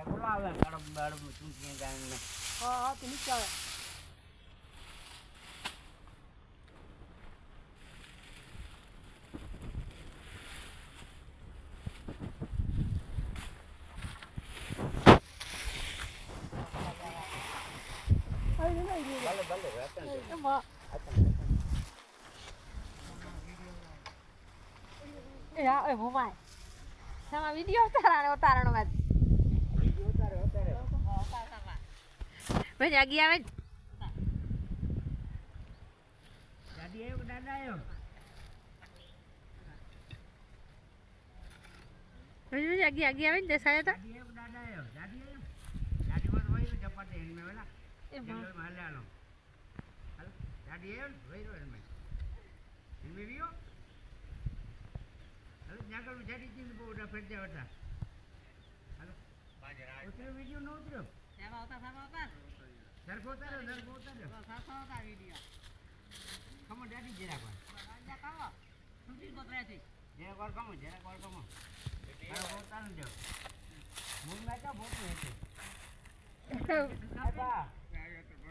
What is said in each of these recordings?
બોલાવે કડબ બાડબ ચૂંટણી જાણને હા તો નીચે આવે એ મોમાય sama video ઉતારવાનો વાત ભાઈ જાગી આવે દાદી આવ્યો દાદા આવ્યો ભાઈ જાગી આવે ને દેસાય તો દાદી આવ્યો દાદા આવ્યો દાદી માં વહી ચપાટી એમને વેલા જંગલ માં હાલે હાલો હાલો દાદી આવ્યો વહી રહ્યો એમને એમને વિયો હાલો જંગલ માં જાડી ચીન બહુ ફેરજા હતા હાલો ઉતર્યો વિડિયો ન ઉતર્યો સામા ઉતાર સરખો ઉતાર્યો વિડિયો ખમો દાદી જરા કોણ ખાવો સુજી કોતરા છે જરા કોણ ખમો હાલો ઉતાર દો મૂળ માં તો બોતું હશે બાબા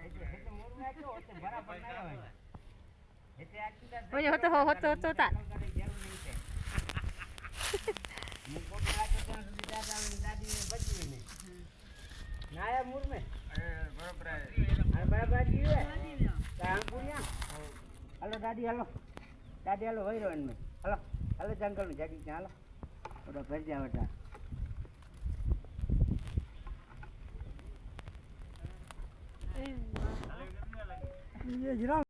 એટલે મૂળ માં તો હોતે બરાબર ના હોય એટલે આટલા ઓય હોતો તા મૂળ કોટ રાખો ત્યાં સુધી દાદી ને બચી ને ના આયા મૂળ में बराबर जीवे काम पुण्या हेलो दादी हेलो वही रोन में हेलो जंगल में जागी क्या हेलो ओडा घर जा बेटा ये